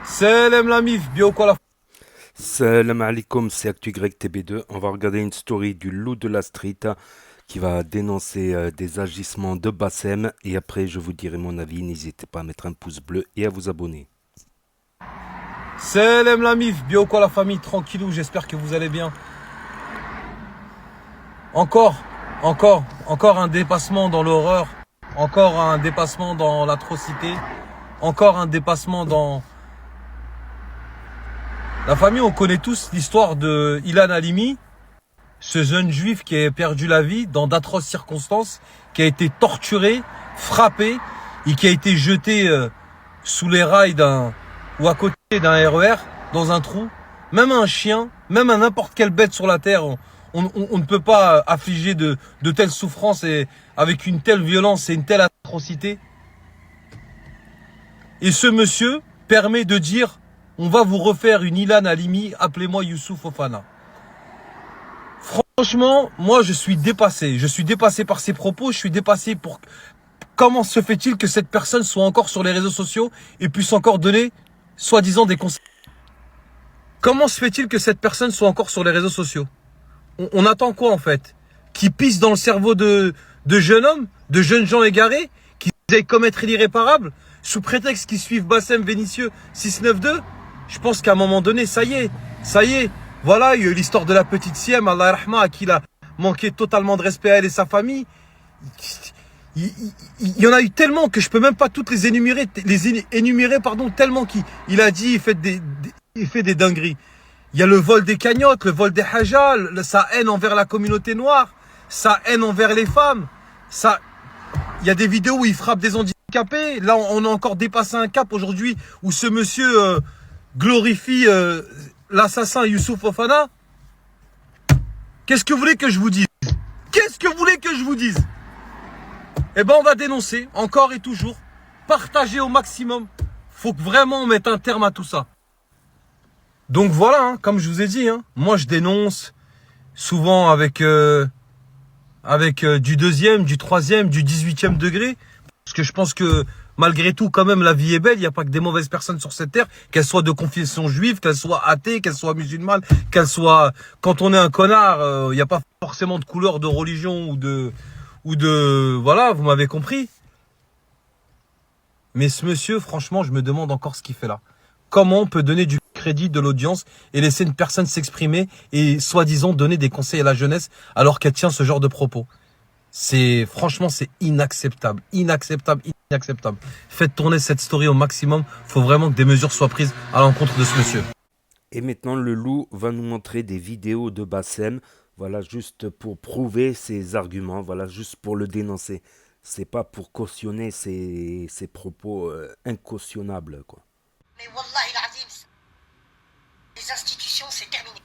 Salam la mif, bio quoi la... Salam alaikum, c'est ActuY TB2. On va regarder une story du loup de la street qui va dénoncer des agissements de Bassem et après je vous dirai mon avis. N'hésitez pas à mettre un pouce bleu et à vous abonner. Salam la mif, bio quoi la famille, tranquillou, j'espère que vous allez bien. Encore, encore un dépassement dans l'horreur, encore un dépassement dans l'atrocité, encore un dépassement dans... La famille, on connaît tous l'histoire de Ilan Halimi, ce jeune juif qui a perdu la vie dans d'atroces circonstances, qui a été torturé, frappé et qui a été jeté sous les rails ou à côté d'un RER dans un trou. Même un chien, même à n'importe quelle bête sur la terre, on ne peut pas affliger de telles souffrances et avec une telle violence et une telle atrocité. Et ce monsieur permet de dire: on va vous refaire une Ilan Halimi, appelez-moi Youssouf Fofana. Franchement, moi je suis dépassé. Je suis dépassé par ses propos, je suis dépassé pour... Comment se fait-il que cette personne soit encore sur les réseaux sociaux et puisse encore donner, soi-disant, des conseils? Comment se fait-il que cette personne soit encore sur les réseaux sociaux? On attend quoi en fait? Qui pisse dans le cerveau de jeunes hommes, de jeunes gens égarés, qui aillent commettre l'irréparable, sous prétexte qu'ils suivent Bassem Vénitieux 692? Je pense qu'à un moment donné, ça y est. Voilà, il y a eu l'histoire de la petite Siem, Allah rahma, à qui il a manqué totalement de respect à elle et sa famille. Il y en a eu tellement que je peux même pas toutes les énumérer, tellement qu'il a dit, il fait des dingueries. Il y a le vol des cagnottes, le vol des hajas, sa haine envers la communauté noire, sa haine envers les femmes. Il y a des vidéos où il frappe des handicapés. Là, on a encore dépassé un cap aujourd'hui où ce monsieur glorifie l'assassin Youssouf Fofana. Qu'est-ce que vous voulez que je vous dise? Eh ben, on va dénoncer, encore et toujours, partager au maximum. Faut que vraiment on mette un terme à tout ça. Donc voilà, hein, comme je vous ai dit, hein, moi je dénonce souvent avec du deuxième, du troisième, du 18e degré. Parce que je pense que malgré tout, quand même, la vie est belle. Il n'y a pas que des mauvaises personnes sur cette terre, qu'elles soient de confession juive, qu'elles soient athées, qu'elles soient musulmanes, qu'elles soient... Quand on est un connard, il n'y a pas forcément de couleur, de religion ou de... Voilà, vous m'avez compris. Mais ce monsieur, franchement, je me demande encore ce qu'il fait là. Comment on peut donner du crédit, de l'audience et laisser une personne s'exprimer et soi-disant donner des conseils à la jeunesse alors qu'elle tient ce genre de propos? Franchement, c'est inacceptable. Faites tourner cette story au maximum. Faut vraiment que des mesures soient prises à l'encontre de ce monsieur. Et maintenant le loup va nous montrer des vidéos de Bassem. Voilà, juste pour prouver ses arguments, voilà, juste pour le dénoncer. C'est pas pour cautionner ses propos incautionnables, quoi. Mais Wallahi l'azim, les institutions, c'est terminé.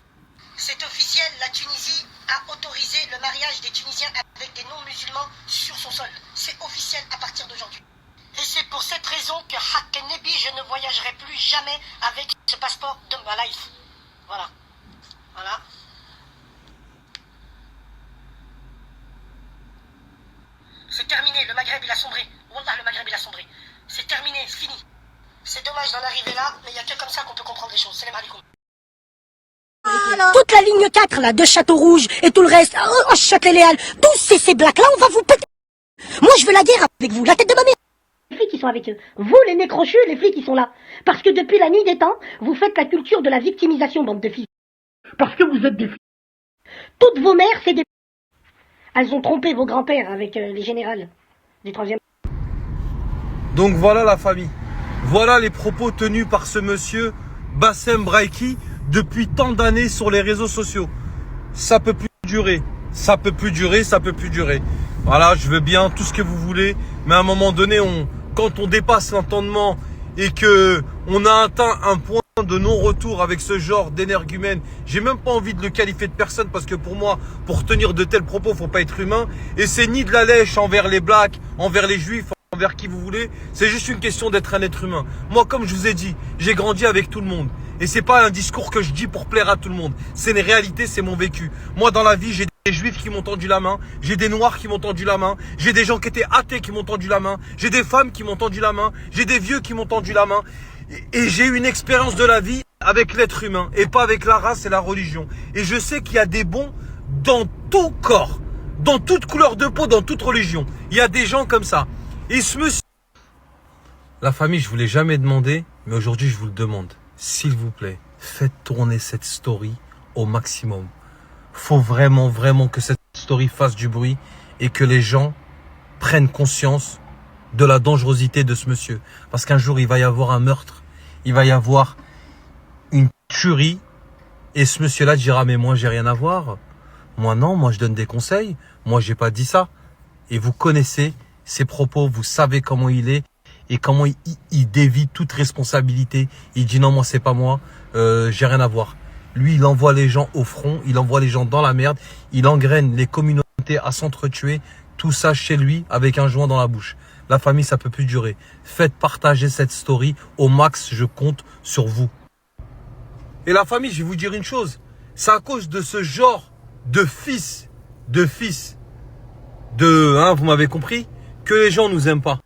C'est officiel, la Tunisie a autorisé le mariage des Tunisiens avec des non-musulmans sur son sol. C'est officiel à partir d'aujourd'hui. Et c'est pour cette raison que Hak Nebi, je ne voyagerai plus jamais avec ce passeport de ma life. Voilà. C'est terminé, le Maghreb il a sombré. Wallah, le Maghreb il a sombré. C'est terminé, c'est fini. C'est dommage d'en arriver là, mais il n'y a que comme ça qu'on peut comprendre les choses. Salam alaikum. Toute la ligne 4 là, de Château Rouge et tout le reste, Châtelet-Léal, tous ces blacks là, on va vous péter. Moi je veux la guerre avec vous, la tête de ma mère. Les flics qui sont avec eux. Vous, les nez crochus, les flics qui sont là. Parce que depuis la nuit des temps, vous faites la culture de la victimisation, bande de filles. Parce que vous êtes des flics. Toutes vos mères, c'est des... Elles ont trompé vos grands-pères avec les générales du 3e. Donc voilà la famille. Voilà les propos tenus par ce monsieur Bassem Braiki depuis tant d'années sur les réseaux sociaux. Ça peut plus durer. Voilà, je veux bien tout ce que vous voulez, mais à un moment donné, quand on dépasse l'entendement et que on a atteint un point de non-retour avec ce genre d'énergumène, j'ai même pas envie de le qualifier de personne parce que pour moi, pour tenir de tels propos, faut pas être humain. Et c'est ni de la lèche envers les blacks, envers les juifs, envers qui vous voulez. C'est juste une question d'être un être humain. Moi, comme je vous ai dit, j'ai grandi avec tout le monde. Et c'est pas un discours que je dis pour plaire à tout le monde. C'est une réalité, c'est mon vécu. Moi, dans la vie, j'ai des juifs qui m'ont tendu la main, j'ai des noirs qui m'ont tendu la main, j'ai des gens qui étaient athées qui m'ont tendu la main, j'ai des femmes qui m'ont tendu la main, j'ai des vieux qui m'ont tendu la main. Et j'ai eu une expérience de la vie avec l'être humain et pas avec la race et la religion. Et je sais qu'il y a des bons dans tout corps, dans toute couleur de peau, dans toute religion. Il y a des gens comme ça. Et ce monsieur... La famille, je ne vous l'ai jamais demandé, mais aujourd'hui, je vous le demande. S'il vous plaît, faites tourner cette story au maximum. Faut vraiment, vraiment que cette story fasse du bruit et que les gens prennent conscience de la dangerosité de ce monsieur. Parce qu'un jour, il va y avoir un meurtre, il va y avoir une tuerie, et ce monsieur-là dira, mais moi, j'ai rien à voir. Moi, non, moi, je donne des conseils. Moi, j'ai pas dit ça. Et vous connaissez ses propos, vous savez comment il est et comment il dévie toute responsabilité. Il dit, non, moi, c'est pas moi, j'ai rien à voir. Lui, il envoie les gens au front, il envoie les gens dans la merde, il engraine les communautés à s'entretuer, tout ça chez lui avec un joint dans la bouche. La famille, ça peut plus durer. Faites partager cette story au max, je compte sur vous. Et la famille, je vais vous dire une chose, c'est à cause de ce genre de fils, vous m'avez compris, que les gens nous aiment pas.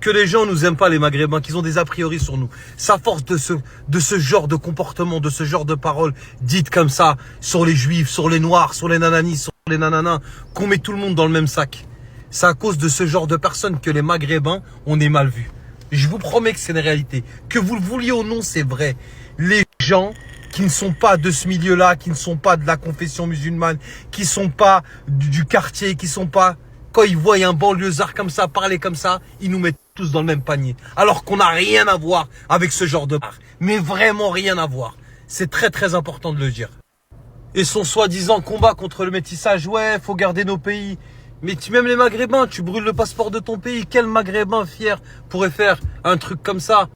Que les gens nous aiment pas, les Maghrébins, qu'ils ont des a priori sur nous. C'est à force de ce genre de comportement, de ce genre de paroles dites comme ça, sur les juifs, sur les noirs, sur les nananis, sur les nananas, qu'on met tout le monde dans le même sac. C'est à cause de ce genre de personnes que les Maghrébins, on est mal vus. Je vous promets que c'est une réalité. Que vous le vouliez ou non, c'est vrai. Les gens qui ne sont pas de ce milieu-là, qui ne sont pas de la confession musulmane, qui ne sont pas du quartier, qui ne sont pas... Quand ils voient un banlieusard comme ça, parler comme ça, ils nous mettent tous dans le même panier. Alors qu'on n'a rien à voir avec ce genre de... Mais vraiment rien à voir. C'est très très important de le dire. Et son soi-disant combat contre le métissage, ouais, faut garder nos pays. Mais même les Maghrébins, tu brûles le passeport de ton pays. Quel Maghrébin fier pourrait faire un truc comme ça?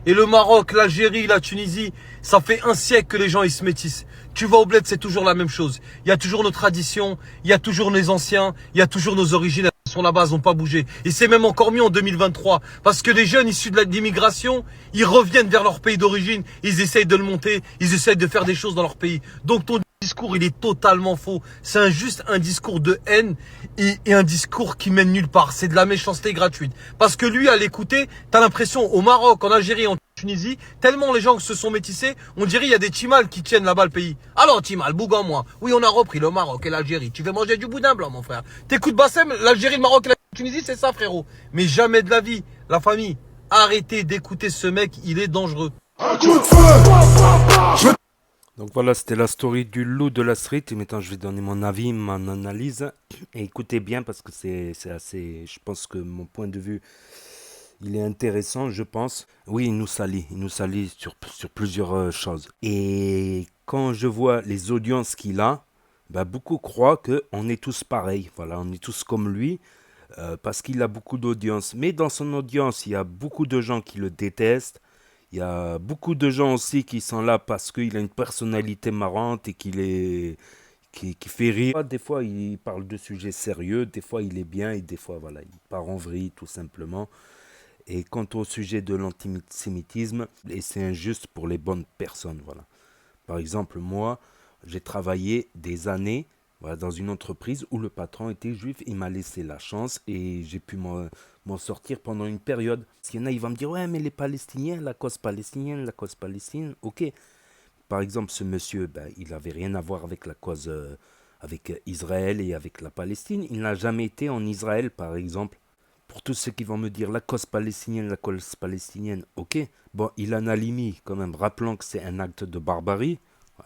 Et le Maroc, l'Algérie, la Tunisie, ça fait un siècle que les gens ils se métissent. Tu vas au bled, c'est toujours la même chose. Il y a toujours nos traditions, il y a toujours les anciens, il y a toujours nos origines. Elles sont là-bas, elles n'ont pas bougé. Et c'est même encore mieux en 2023. Parce que les jeunes issus de l'immigration, ils reviennent vers leur pays d'origine, ils essayent de le monter, ils essayent de faire des choses dans leur pays. Donc ton discours, il est totalement faux. C'est juste un discours de haine et un discours qui mène nulle part. C'est de la méchanceté gratuite. Parce que lui, à l'écouter, t'as l'impression au Maroc, en Algérie, en Tunisie, tellement les gens se sont métissés, on dirait il y a des Timals qui tiennent là-bas le pays. Alors Timal, bougon moi. Oui, on a repris le Maroc et l'Algérie. Tu veux manger du boudin blanc, mon frère. T'écoutes Bassem, l'Algérie, le Maroc et la Tunisie, c'est ça, frérot. Mais jamais de la vie, la famille. Arrêtez d'écouter ce mec, il est dangereux. Donc voilà, c'était la story du loup de la street. Et maintenant, je vais donner mon avis, mon analyse. Et écoutez bien parce que c'est assez... Je pense que mon point de vue, il est intéressant, je pense. Oui, il nous salit sur plusieurs choses. Et quand je vois les audiences qu'il a, bah, beaucoup croient qu'on est tous pareils. Voilà, on est tous comme lui parce qu'il a beaucoup d'audience. Mais dans son audience, il y a beaucoup de gens qui le détestent. Il y a beaucoup de gens aussi qui sont là parce qu'il a une personnalité marrante et qui fait rire. Des fois, il parle de sujets sérieux, des fois, il est bien et des fois, voilà, il part en vrille tout simplement. Et quant au sujet de l'antisémitisme, c'est injuste pour les bonnes personnes. Voilà. Par exemple, moi, j'ai travaillé des années voilà, dans une entreprise où le patron était juif. Il m'a laissé la chance et j'ai pu m'en sortir pendant une période. S'il y en a, il va me dire, ouais, mais les Palestiniens, la cause palestinienne, ok. Par exemple, ce monsieur, ben, il n'avait rien à voir avec la cause, avec Israël et avec la Palestine. Il n'a jamais été en Israël, par exemple. Pour tous ceux qui vont me dire la cause palestinienne, ok. Bon, il en a limite quand même, rappelant que c'est un acte de barbarie,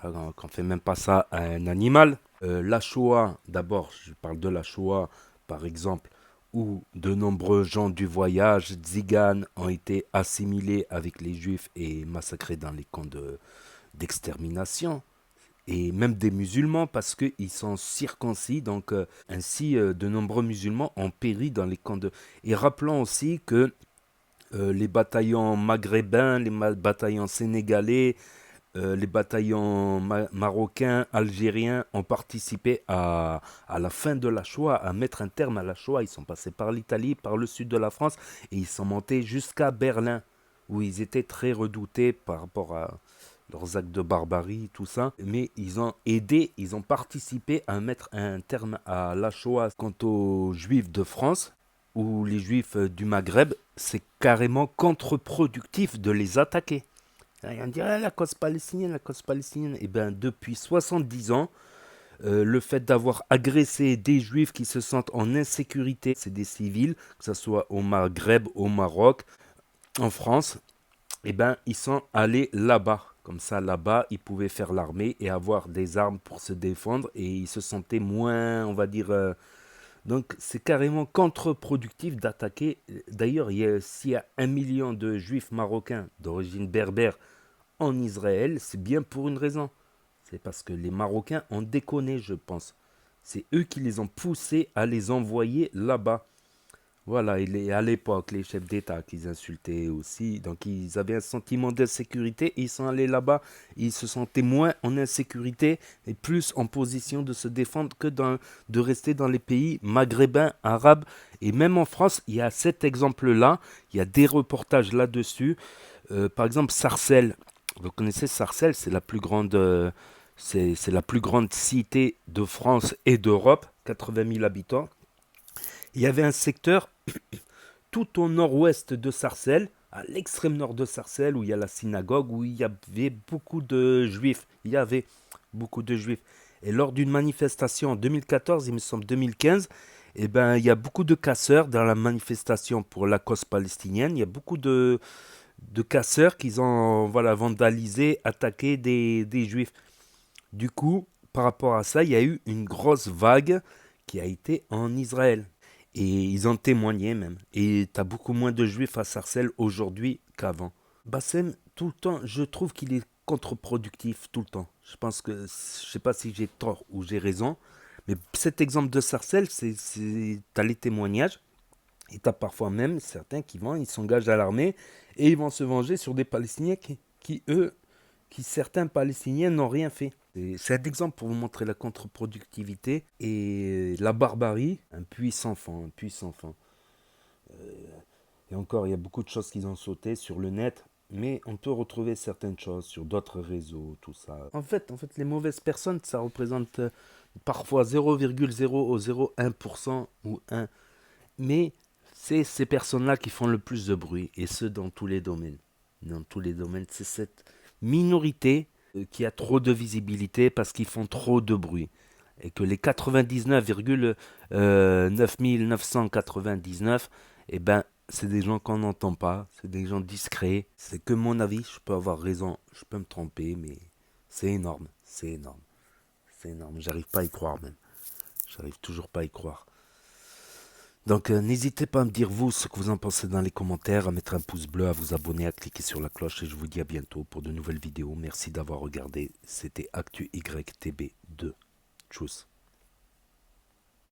qu'on ne fait même pas ça à un animal. La Shoah, d'abord, je parle de la Shoah, par exemple, où de nombreux gens du voyage, tziganes, ont été assimilés avec les juifs et massacrés dans les camps d'extermination. Et même des musulmans parce qu'ils sont circoncis, donc ainsi de nombreux musulmans ont péri dans les camps de... Et rappelons aussi que les bataillons maghrébins, les bataillons sénégalais, les bataillons marocains, algériens ont participé à la fin de la Shoah, à mettre un terme à la Shoah. Ils sont passés par l'Italie, par le sud de la France et ils sont montés jusqu'à Berlin où ils étaient très redoutés par rapport à leurs actes de barbarie, tout ça, mais ils ont aidé, ils ont participé à mettre un terme à la Shoah. Quant aux Juifs de France ou les Juifs du Maghreb, c'est carrément contre-productif de les attaquer. On dirait la cause palestinienne, la cause palestinienne. Eh bien, depuis 70 ans, le fait d'avoir agressé des juifs qui se sentent en insécurité, c'est des civils, que ce soit au Maghreb, au Maroc, en France, eh ben, ils sont allés là-bas. Comme ça, là-bas, ils pouvaient faire l'armée et avoir des armes pour se défendre et ils se sentaient moins, on va dire... donc, c'est carrément contre-productif d'attaquer. D'ailleurs, s'il y a 1 million de juifs marocains d'origine berbère en Israël, c'est bien pour une raison. C'est parce que les Marocains ont déconné, je pense. C'est eux qui les ont poussés à les envoyer là-bas. Voilà, à l'époque, les chefs d'État qu'ils insultaient aussi, donc ils avaient un sentiment d'insécurité, ils sont allés là-bas, ils se sentaient moins en insécurité et plus en position de se défendre que de rester dans les pays maghrébins, arabes, et même en France, il y a cet exemple-là, il y a des reportages là-dessus. Par exemple, Sarcelles, vous connaissez Sarcelles, c'est la plus grande, c'est la plus grande cité de France et d'Europe, 80 000 habitants. Il y avait un secteur tout au nord-ouest de Sarcelles, à l'extrême nord de Sarcelles, où il y a la synagogue, où il y avait beaucoup de juifs. Il y avait beaucoup de juifs. Et lors d'une manifestation en 2014, il me semble 2015, eh ben, il y a beaucoup de casseurs dans la manifestation pour la cause palestinienne. Il y a beaucoup de casseurs qui ont vandalisé, attaqué des juifs. Du coup, par rapport à ça, il y a eu une grosse vague qui a été en Israël. Et ils en témoignaient même. Et tu as beaucoup moins de juifs à Sarcelles aujourd'hui qu'avant. Bassem, tout le temps, je trouve qu'il est contre-productif tout le temps. Je pense que, je sais pas si j'ai tort ou j'ai raison, mais cet exemple de Sarcelles, tu as les témoignages. Et tu as parfois même certains ils s'engagent à l'armée et ils vont se venger sur des Palestiniens certains Palestiniens n'ont rien fait. C'est un exemple pour vous montrer la contre-productivité et la barbarie. Un puissant fan, un puissant fan. Et encore, il y a beaucoup de choses qui ont sauté sur le net, mais on peut retrouver certaines choses sur d'autres réseaux, tout ça. En fait, les mauvaises personnes, ça représente parfois 0,001% ou 1. Mais c'est ces personnes-là qui font le plus de bruit, et ce dans tous les domaines. Dans tous les domaines, c'est cette minorité qui a trop de visibilité parce qu'ils font trop de bruit. Et que les 99,9999, eh ben, c'est des gens qu'on n'entend pas, c'est des gens discrets. C'est que mon avis, je peux avoir raison, je peux me tromper, mais c'est énorme, c'est énorme. C'est énorme, j'arrive pas à y croire même. J'arrive toujours pas à y croire. Donc n'hésitez pas à me dire vous ce que vous en pensez dans les commentaires, à mettre un pouce bleu, à vous abonner, à cliquer sur la cloche et je vous dis à bientôt pour de nouvelles vidéos. Merci d'avoir regardé, c'était Actu YTB2. Tchuss.